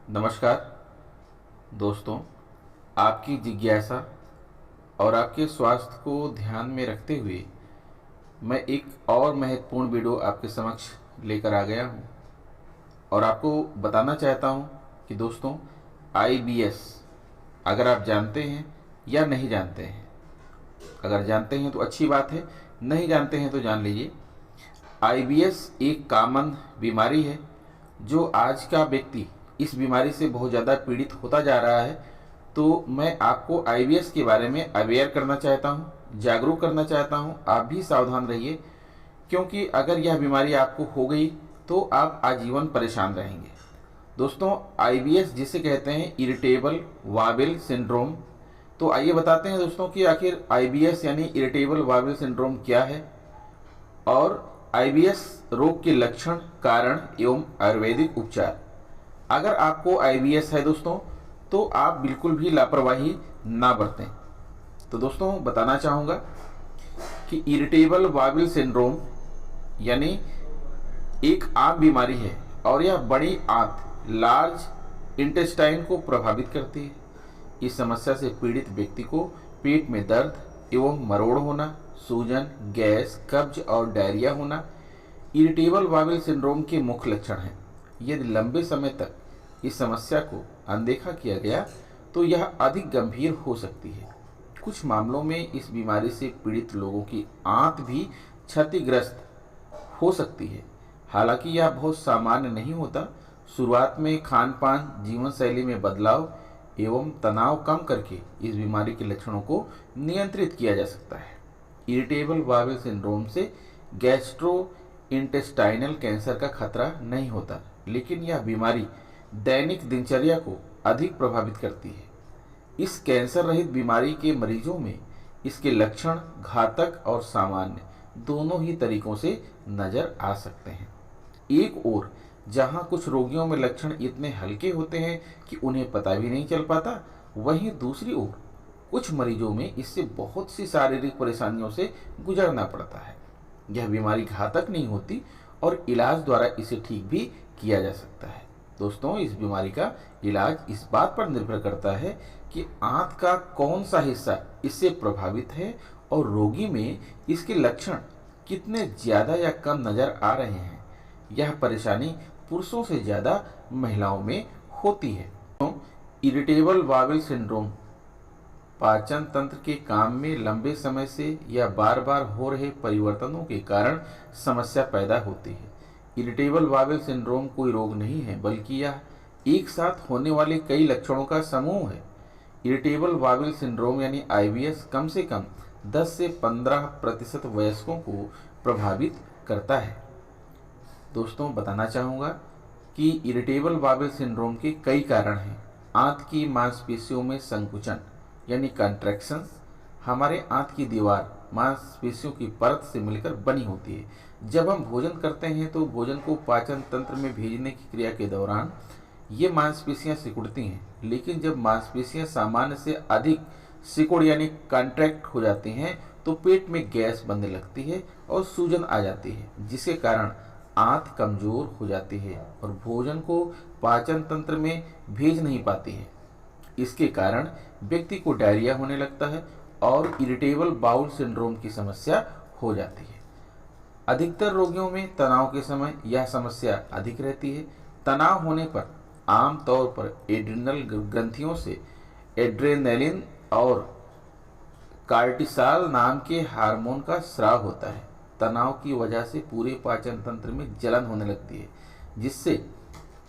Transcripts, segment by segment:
नमस्कार दोस्तों, आपकी जिज्ञासा और आपके स्वास्थ्य को ध्यान में रखते हुए मैं एक और महत्वपूर्ण वीडियो आपके समक्ष लेकर आ गया हूं और आपको बताना चाहता हूं कि दोस्तों IBS अगर आप जानते हैं या नहीं जानते हैं, अगर जानते हैं तो अच्छी बात है, नहीं जानते हैं तो जान लीजिए। IBS एक कॉमन बीमारी है जो आज का व्यक्ति इस बीमारी से बहुत ज़्यादा पीड़ित होता जा रहा है। तो मैं आपको IBS के बारे में अवेयर करना चाहता हूँ, जागरूक करना चाहता हूँ। आप भी सावधान रहिए, क्योंकि अगर यह बीमारी आपको हो गई तो आप आजीवन परेशान रहेंगे। दोस्तों, IBS जिसे कहते हैं इरिटेबल बावेल सिंड्रोम, तो आइए बताते हैं दोस्तों कि आखिर IBS यानी इरिटेबल बावेल सिंड्रोम क्या है और IBS रोग के लक्षण, कारण एवं आयुर्वेदिक उपचार। अगर आपको IBS है दोस्तों तो आप बिल्कुल भी लापरवाही ना बरतें। तो दोस्तों बताना चाहूँगा कि इरिटेबल बावेल सिंड्रोम यानी एक आम बीमारी है और यह बड़ी आंत लार्ज इंटेस्टाइन को प्रभावित करती है। इस समस्या से पीड़ित व्यक्ति को पेट में दर्द एवं मरोड़ होना, सूजन, गैस, कब्ज और डायरिया होना इरिटेबल बावेल सिंड्रोम के मुख्य लक्षण हैं। यदि लंबे समय तक इस समस्या को अनदेखा किया गया तो यह अधिक गंभीर हो सकती है। कुछ मामलों में इस बीमारी से पीड़ित लोगों की आंत भी क्षतिग्रस्त हो सकती है। हालांकि यह बहुत सामान्य नहीं होता। शुरुआत में खान पान, जीवन शैली में बदलाव एवं तनाव कम करके इस बीमारी के लक्षणों को नियंत्रित किया जा सकता है। इरिटेबल बावेल सिंड्रोम से गैस्ट्रो इंटेस्टाइनल कैंसर का खतरा नहीं होता, लेकिन यह बीमारी दैनिक दिनचर्या को अधिक प्रभावित करती है। इस कैंसर रहित बीमारी के मरीजों में इसके लक्षण घातक और सामान्य दोनों ही तरीकों से नजर आ सकते हैं। एक ओर जहां कुछ रोगियों में लक्षण इतने हल्के होते हैं कि उन्हें पता भी नहीं चल पाता, वहीं दूसरी ओर कुछ मरीजों में इससे बहुत सी शारीरिक परेशानियों से गुजरना पड़ता है। यह बीमारी घातक नहीं होती और इलाज द्वारा इसे ठीक भी किया जा सकता है। दोस्तों, इस बीमारी का इलाज इस बात पर निर्भर करता है कि आंत का कौन सा हिस्सा इससे प्रभावित है और रोगी में इसके लक्षण कितने ज़्यादा या कम नज़र आ रहे हैं। यह परेशानी पुरुषों से ज़्यादा महिलाओं में होती है। तो इरिटेबल बावेल सिंड्रोम पाचन तंत्र के काम में लंबे समय से या बार बार हो रहे परिवर्तनों के कारण समस्या पैदा होती है। इरिटेबल बावेल सिंड्रोम कोई रोग नहीं है, बल्कि यह एक साथ होने वाले कई लक्षणों का समूह है। इरिटेबल बावेल सिंड्रोम यानी IBS कम से कम 10 से 15% वयस्कों को प्रभावित करता है। दोस्तों बताना चाहूँगा कि इरिटेबल बावेल सिंड्रोम के कई कारण हैं। आंत की मांसपेशियों में संकुचन यानी कंट्रैक्शंस। हमारे आंत की दीवार मांसपेशियों की परत से मिलकर बनी होती है। जब हम भोजन करते हैं तो भोजन को पाचन तंत्र में भेजने की क्रिया के दौरान ये मांसपेशियां सिकुड़ती हैं, लेकिन जब मांसपेशियां सामान्य से अधिक सिकुड़ यानी कॉन्ट्रैक्ट हो जाती हैं तो पेट में गैस बनने लगती है और सूजन आ जाती है, जिसके कारण आंत कमजोर हो जाती है और भोजन को पाचन तंत्र में भेज नहीं पाती है। इसके कारण व्यक्ति को डायरिया होने लगता है और इरिटेबल बाउल सिंड्रोम की समस्या हो जाती है। अधिकतर रोगियों में तनाव के समय यह समस्या अधिक रहती है। तनाव होने पर आमतौर पर एड्रिनल ग्रंथियों से एड्रेनलिन और कार्टिसाल नाम के हार्मोन का स्राव होता है। तनाव की वजह से पूरे पाचन तंत्र में जलन होने लगती है, जिससे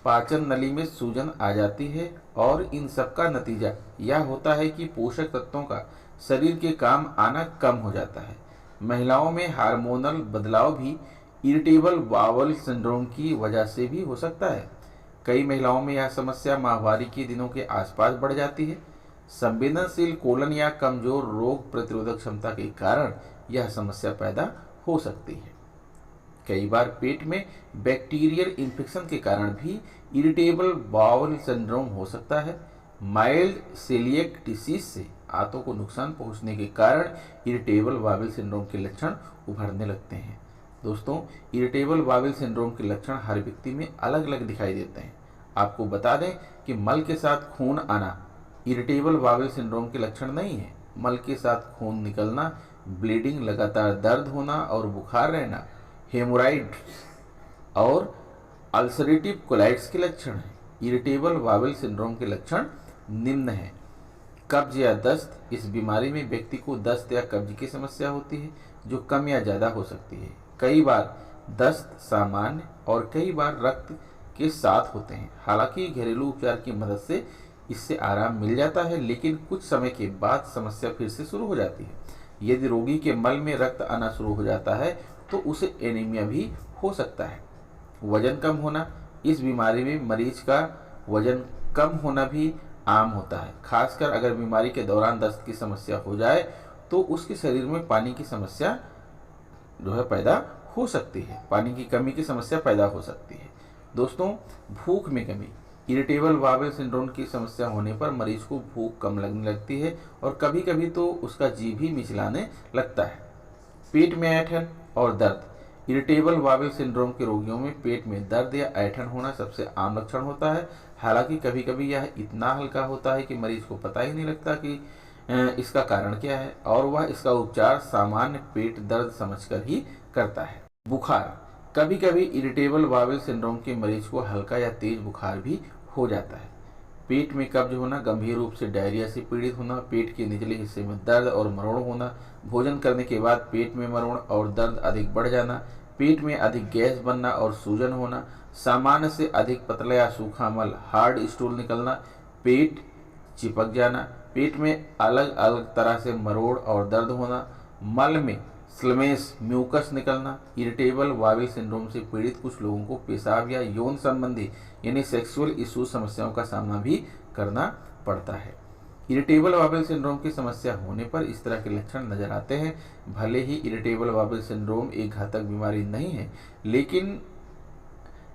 पाचन नली में सूजन आ जाती है और इन सब का नतीजा यह होता है कि पोषक तत्वों का शरीर के काम आना कम हो जाता है। महिलाओं में हार्मोनल बदलाव भी इरिटेबल बावेल सिंड्रोम की वजह से भी हो सकता है। कई महिलाओं में यह समस्या माहवारी के दिनों के आसपास बढ़ जाती है। संवेदनशील कोलन या कमजोर रोग प्रतिरोधक क्षमता के कारण यह समस्या पैदा हो सकती है। कई बार पेट में बैक्टीरियल इन्फेक्शन के कारण भी इरिटेबल बावेल सिंड्रोम हो सकता है। माइल्ड सेलिएक डिसीज से आंतों को नुकसान पहुंचने के कारण इरिटेबल बावेल सिंड्रोम के लक्षण उभरने लगते हैं। दोस्तों, इरिटेबल बावेल सिंड्रोम के लक्षण हर व्यक्ति में अलग अलग दिखाई देते हैं। आपको बता दें कि मल के साथ खून आना इरिटेबल बाउल सिंड्रोम के लक्षण नहीं है। मल के साथ खून निकलना, ब्लीडिंग, लगातार दर्द होना और बुखार रहना हेमोराइड और अल्सरेटिव कोलाइटिस के लक्षण हैं। इरिटेबल बाउल सिंड्रोम के लक्षण निम्न हैं। कब्ज या दस्त, इस बीमारी में व्यक्ति को दस्त या कब्ज की समस्या होती है जो कम या ज़्यादा हो सकती है। कई बार दस्त सामान्य और कई बार रक्त के साथ होते हैं। हालांकि घरेलू उपचार की मदद से इससे आराम मिल जाता है, लेकिन कुछ समय के बाद समस्या फिर से शुरू हो जाती है। यदि रोगी के मल में रक्त आना शुरू हो जाता है तो उसे एनीमिया भी हो सकता है। वजन कम होना, इस बीमारी में मरीज का वजन कम होना भी आम होता है, खासकर अगर बीमारी के दौरान दस्त की समस्या हो जाए तो उसके शरीर में पानी की समस्या पैदा हो सकती है, पानी की कमी की समस्या पैदा हो सकती है। दोस्तों, भूख में कमी, इरिटेबल बाउल सिंड्रोम की समस्या होने पर मरीज को भूख कम लगने लगती है और कभी कभी तो उसका जी भी मिचलाने लगता है। पेट में ऐंठन और दर्द, इरिटेबल बाउल सिंड्रोम के रोगियों में पेट में दर्द या ऐंठन होना सबसे आम लक्षण होता है। हालांकि कभी कभी यह इतना हल्का होता है कि मरीज को पता ही नहीं लगता कि इसका कारण क्या है और वह इसका उपचार सामान्य पेट दर्द समझकर ही करता है। बुखार, कभी कभी इरिटेबल बाउल सिंड्रोम के मरीज को हल्का या तेज बुखार भी हो जाता है। पेट में कब्ज होना, गंभीर रूप से डायरिया से पीड़ित होना, पेट के निचले हिस्से में दर्द और मरोड़ होना, भोजन करने के बाद पेट में मरोड़ और दर्द अधिक बढ़ जाना, पेट में अधिक गैस बनना और सूजन होना, सामान्य से अधिक पतला या सूखा मल, हार्ड स्टूल निकलना, पेट चिपक जाना, पेट में अलग अलग तरह से मरोड़ और दर्द होना, मल में स्लमेश म्यूकस निकलना। इरिटेबल बाउल सिंड्रोम से पीड़ित कुछ लोगों को पेशाब या यौन संबंधी यानी सेक्सुअल इशू समस्याओं का सामना भी करना पड़ता है। इरिटेबल बाउल सिंड्रोम की समस्या होने पर इस तरह के लक्षण नजर आते हैं। भले ही इरिटेबल बाउल सिंड्रोम एक घातक बीमारी नहीं है, लेकिन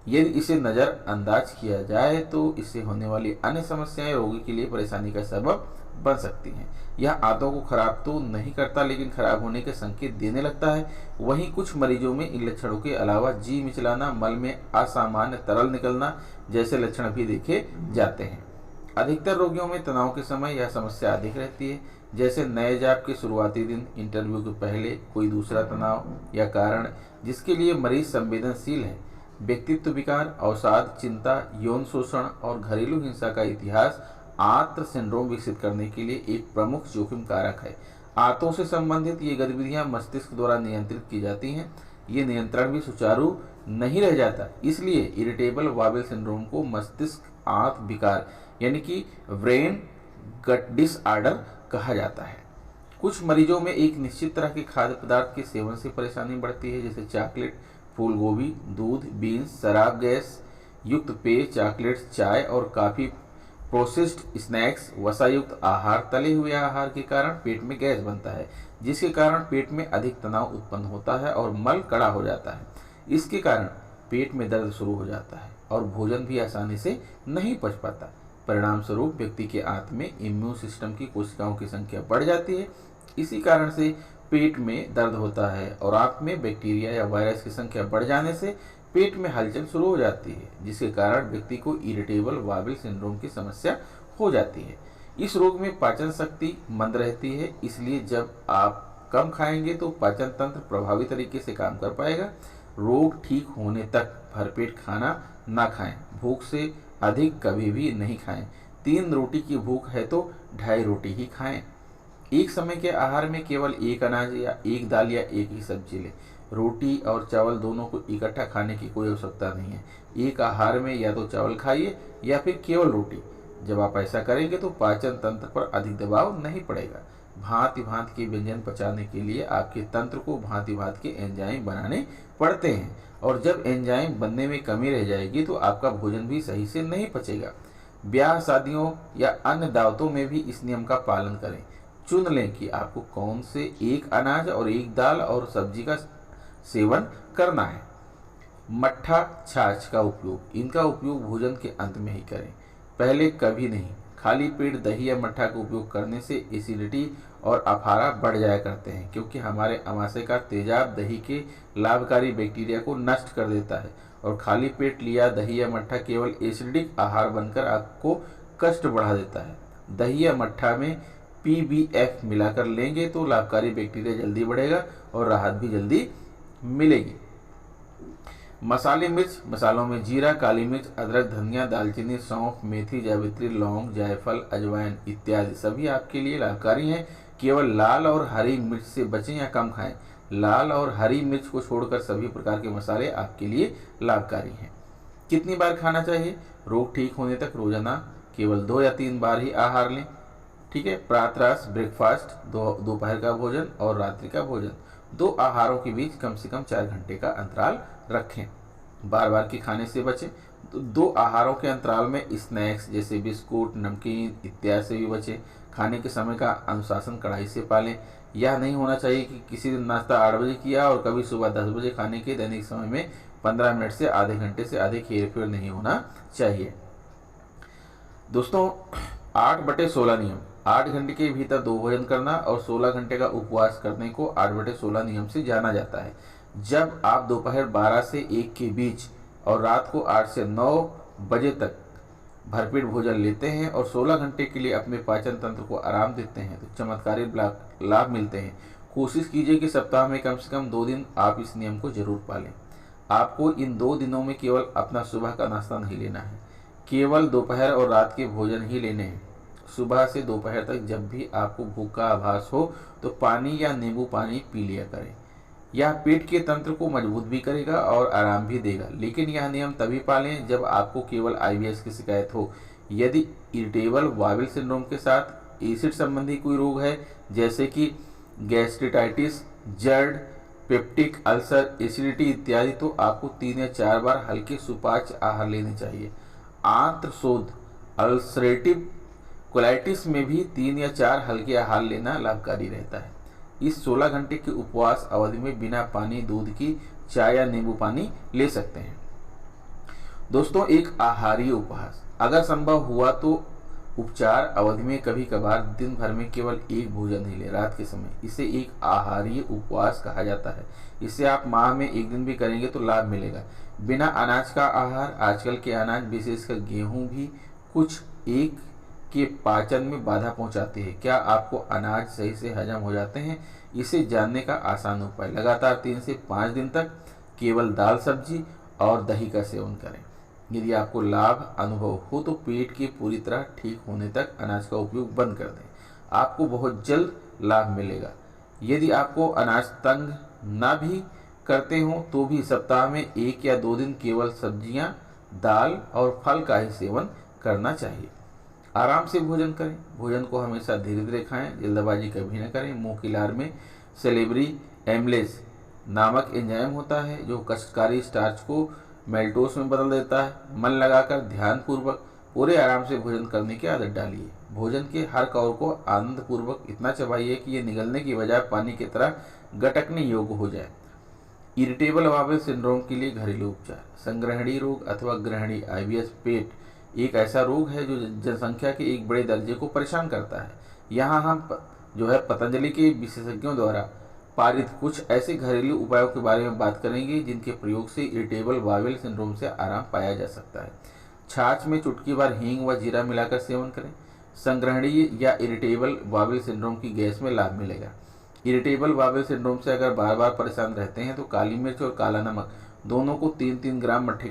यदि इसे नज़रअंदाज किया जाए तो इससे होने वाली अन्य समस्याएं रोगी के लिए परेशानी का सबब बन सकती हैं। यह आंतों को खराब तो नहीं करता, लेकिन खराब होने के संकेत देने लगता है। वहीं कुछ मरीजों में इन लक्षणों के अलावा जी मिचलाना, मल में असामान्य तरल निकलना जैसे लक्षण भी देखे जाते हैं। अधिकतर रोगियों में तनाव के समय यह समस्या अधिक रहती है, जैसे नए जॉब के शुरुआती दिन, इंटरव्यू के पहले, कोई दूसरा तनाव या कारण जिसके लिए मरीज संवेदनशील है। व्यक्तित्व विकार, अवसाद, चिंता, यौन शोषण और घरेलू हिंसा का इतिहास आंत सिंड्रोम विकसित करने के लिए एक प्रमुख जोखिम कारक है। आंतों से संबंधित ये गतिविधियां मस्तिष्क द्वारा नियंत्रित की जाती हैं। ये नियंत्रण भी सुचारू नहीं रह जाता, इसलिए इरिटेबल बाउल सिंड्रोम को मस्तिष्क आंत विकार यानी कि ब्रेन गट डिसऑर्डर कहा जाता है। कुछ मरीजों में एक निश्चित तरह के खाद्य पदार्थ के सेवन से परेशानी बढ़ती है, जैसे चॉकलेट, फूल गोभी, दूध, बीन्स, शराब, गैस युक्त पेय, चॉकलेट्स, चाय और काफ़ी, प्रोसेस्ड स्नैक्स, वसायुक्त आहार, तले हुए आहार के कारण पेट में गैस बनता है, जिसके कारण पेट में अधिक तनाव उत्पन्न होता है और मल कड़ा हो जाता है। इसके कारण पेट में दर्द शुरू हो जाता है और भोजन भी आसानी से नहीं पच पाता। परिणाम स्वरूप व्यक्ति के आंत में इम्यून सिस्टम की कोशिकाओं की संख्या बढ़ जाती है। इसी कारण से पेट में दर्द होता है और आंत में बैक्टीरिया या वायरस की संख्या बढ़ जाने से पेट में हलचल शुरू हो जाती है, जिसके कारण व्यक्ति को इरिटेबल बाउल सिंड्रोम की समस्या हो जाती है। इस रोग में पाचन शक्ति मंद रहती है, इसलिए जब आप कम खाएंगे तो पाचन तंत्र प्रभावी तरीके से काम कर पाएगा। रोग ठीक होने तक भरपेट खाना ना खाएं, भूख से अधिक कभी भी नहीं खाएं। 3 रोटी की भूख है तो 2.5 रोटी ही खाएं। एक समय के आहार में केवल एक अनाज या एक दाल या एक ही सब्जी लें। रोटी और चावल दोनों को इकट्ठा खाने की कोई आवश्यकता नहीं है। एक आहार में या तो चावल खाइए या फिर केवल रोटी। जब आप ऐसा करेंगे तो पाचन तंत्र पर अधिक दबाव नहीं पड़ेगा। भांति भांति के व्यंजन पचाने के लिए आपके तंत्र को भांति भांति के एंजाइम बनाने पड़ते हैं, और जब एंजाइम बनने में कमी रह जाएगी तो आपका भोजन भी सही से नहीं पचेगा। ब्याह शादियों या अन्य दावतों में भी इस नियम का पालन करें। चुन लें कि आपको कौन से एक अनाज और एक दाल और सब्जी का सेवन करना है। मट्ठा, छाछ का उपयोग, इनका उपयोग भोजन के अंत में ही करें, पहले कभी नहीं। खाली पेट दही या मट्ठा का उपयोग करने से एसिडिटी और अफारा बढ़ जाया करते हैं, क्योंकि हमारे आमाशय का तेजाब दही के लाभकारी बैक्टीरिया को नष्ट कर देता है और खाली पेट लिया दही या मट्ठा केवल एसिडिक आहार बनकर आपको कष्ट बढ़ा देता है। दही या मट्ठा में पीबीएफ मिलाकर लेंगे तो लाभकारी बैक्टीरिया जल्दी बढ़ेगा और राहत भी जल्दी मिलेगी। मसाले मिर्च, मसालों में जीरा, काली मिर्च, अदरक, धनिया, दालचीनी, सौंफ, मेथी, जावित्री, लौंग, जायफल, अजवाइन इत्यादि सभी आपके लिए लाभकारी हैं। केवल लाल और हरी मिर्च से बचें या कम खाएं। लाल और हरी मिर्च को छोड़कर सभी प्रकार के मसाले आपके लिए लाभकारी हैं। कितनी बार खाना चाहिए? रोग ठीक होने तक रोजाना केवल 2 या 3 बार ही आहार लें। ठीक है। प्रातराश ब्रेकफास्ट, दोपहर का भोजन और रात्रि का भोजन, 2 आहारों के बीच कम से कम 4 घंटे का अंतराल रखें। बार बार के खाने से बचें। तो 2 आहारों के अंतराल में स्नैक्स जैसे बिस्कुट, नमकीन इत्यादि से भी बचें। खाने के समय का अनुशासन कड़ाई से पालें। यह नहीं होना चाहिए कि किसी दिन नाश्ता 8 बजे किया और कभी सुबह 10 बजे। खाने के दैनिक समय में 15 मिनट से आधे घंटे से अधिक हेरफेर नहीं होना चाहिए। दोस्तों 8/16 नियम, 8 घंटे के भीतर 2 भोजन करना और 16 घंटे का उपवास करने को 8/16 नियम से जाना जाता है। जब आप दोपहर 12 से 1 के बीच और रात को 8 से 9 बजे तक भरपेट भोजन लेते हैं और 16 घंटे के लिए अपने पाचन तंत्र को आराम देते हैं तो चमत्कारी लाभ मिलते हैं। कोशिश कीजिए कि सप्ताह में कम से कम 2 दिन आप इस नियम को जरूर पालें। आपको इन 2 दिनों में केवल अपना सुबह का नाश्ता नहीं लेना है, केवल दोपहर और रात के भोजन ही लेने हैं। सुबह से दोपहर तक जब भी आपको भूख का आभास हो तो पानी या नींबू पानी पी लिया करें। यह पेट के तंत्र को मजबूत भी करेगा और आराम भी देगा। लेकिन यह नियम तभी पालें जब आपको केवल IBS की शिकायत हो। यदि इरिटेबल बाउल सिंड्रोम के साथ एसिड संबंधी कोई रोग है जैसे कि गैस्ट्रिटाइटिस, जर्द, पेप्टिक अल्सर, एसिडिटी इत्यादि तो आपको 3 या 4 बार हल्के सुपाच्य आहार लेने चाहिए। आंत्रशोथ अल्सरेटिव कोलाइटिस में भी 3 या 4 हल्के आहार लेना लाभकारी रहता है। इस 16 घंटे के उपवास अवधि में बिना पानी, दूध की चाय या नींबू पानी ले सकते हैं। दोस्तों एक आहारीय उपवास, अगर संभव हुआ तो उपचार अवधि में कभी कभार दिन भर में केवल 1 भोजन ही ले रात के समय, इसे एक आहारीय उपवास कहा जाता है। इसे आप माह में 1 दिन भी करेंगे तो लाभ मिलेगा। बिना अनाज का आहार, आजकल के अनाज विशेषकर गेहूं भी कुछ एक के पाचन में बाधा पहुंचाते हैं। क्या आपको अनाज सही से हजम हो जाते हैं? इसे जानने का आसान उपाय, लगातार 3 से 5 दिन तक केवल दाल, सब्जी और दही का सेवन करें। यदि आपको लाभ अनुभव हो तो पेट के पूरी तरह ठीक होने तक अनाज का उपयोग बंद कर दें, आपको बहुत जल्द लाभ मिलेगा। यदि आपको अनाज तंग ना भी करते हो तो भी सप्ताह में 1 या 2 दिन केवल सब्जियां, दाल और फल का ही सेवन करना चाहिए। आराम से भोजन करें, भोजन को हमेशा धीरे धीरे खाएं, जल्दबाजी कभी न करें। मुंह की लार में सेलेब्री एमलेस नामक एंजाइम होता है जो कष्टकारी स्टार्च को मेल्टोस में बदल देता है। मन लगाकर ध्यानपूर्वक पूरे आराम से भोजन करने की आदत डालिए। भोजन के हर कौर को आनंदपूर्वक इतना चबाइए कि ये निगलने की बजाय पानी की तरह गटकने योग्य हो जाए। इरिटेबल बाउल सिंड्रोम के लिए घरेलू उपचार, संग्रहणीय रोग अथवा ग्रहणी IBS पेट एक ऐसा रोग है जो जनसंख्या के एक बड़े दर्जे को परेशान करता है। यहाँ हम पतंजलि के विशेषज्ञों द्वारा पारित कुछ ऐसे घरेलू उपायों के बारे में बात करेंगे जिनके प्रयोग से इरिटेबल बाउल सिंड्रोम से आराम पाया जा सकता है। छाछ में चुटकी भर हींग व जीरा मिलाकर सेवन करें। संग्रहणीय या इरिटेबल बाउल सिंड्रोम की गैस में लाभ मिलेगा। इरिटेबल बाउल सिंड्रोम से अगर बार बार परेशान रहते हैं तो काली मिर्च और काला नमक दोनों को 3-3 ग्राम मट्ठे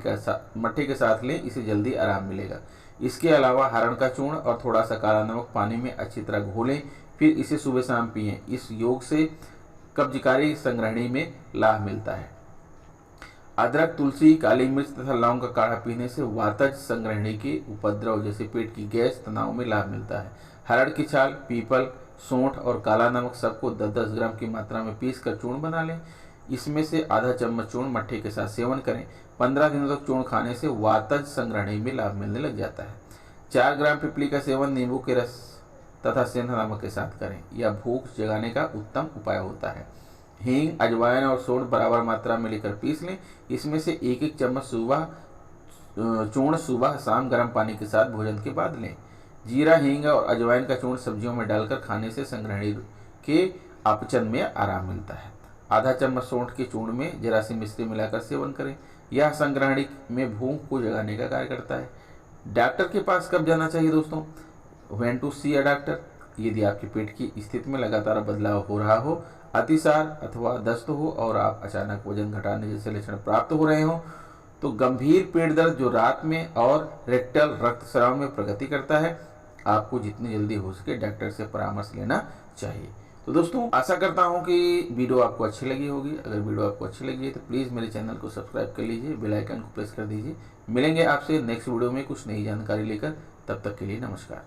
के साथ लें, इसे जल्दी आराम मिलेगा। इसके अलावा हरण का चूर्ण और थोड़ा सा काला नमक पानी में अच्छी तरह घोलें, फिर इसे सुबह शाम पिएं। इस योग से कब्जकारी संग्रहणी में लाभ मिलता है। अदरक, तुलसी, काली मिर्च तथा लौंग का काढ़ा पीने से वातज संग्रहणी के उपद्रव जैसे पेट की गैस, तनाव में लाभ मिलता है। हरड़ की छाल, पीपल, सौंठ और काला नमक सबको 10-10 ग्राम की मात्रा में पीस कर चूर्ण बना लें। इसमें से आधा चम्मच चूर्ण मट्ठे के साथ सेवन करें। 15 दिनों तक चूर्ण खाने से वातज संग्रहणी में लाभ मिलने लग जाता है। 4 ग्राम पिपली का सेवन नींबू के रस तथा सेंधा नमक के साथ करें। यह भूख जगाने का उत्तम उपाय होता है। हींग, अजवाइन और सौंठ बराबर मात्रा में लेकर पीस लें। इसमें से 1-1 चम्मच चूर्ण सुबह शाम गर्म पानी के साथ भोजन के बाद लें। जीरा, हींग और अजवाइन का चूर्ण सब्जियों में डालकर खाने से संग्रहणी के अपचन में आराम मिलता है। आधा चम्मच सौंठ के चूर्ण में जरा सी मिश्री मिलाकर सेवन करें। यह संग्रहणिक में भूख को जगाने का कार्य करता है। डॉक्टर के पास कब जाना चाहिए दोस्तों? When to see a doctor, यदि आपके पेट की स्थिति में लगातार बदलाव हो रहा हो, अतिसार अथवा दस्त हो और आप अचानक वजन घटाने जैसे लक्षण प्राप्त हो रहे हो, तो गंभीर पेट दर्द जो रात में और रेक्टल रक्तस्राव में प्रगति करता है, आपको जितनी जल्दी हो सके डॉक्टर से परामर्श लेना चाहिए। तो दोस्तों आशा करता हूं कि वीडियो आपको अच्छी लगी होगी। अगर वीडियो आपको अच्छी लगी है तो प्लीज़ मेरे चैनल को सब्सक्राइब कर लीजिए, बेल आइकन को प्रेस कर दीजिए। मिलेंगे आपसे नेक्स्ट वीडियो में कुछ नई जानकारी लेकर, तब तक के लिए नमस्कार।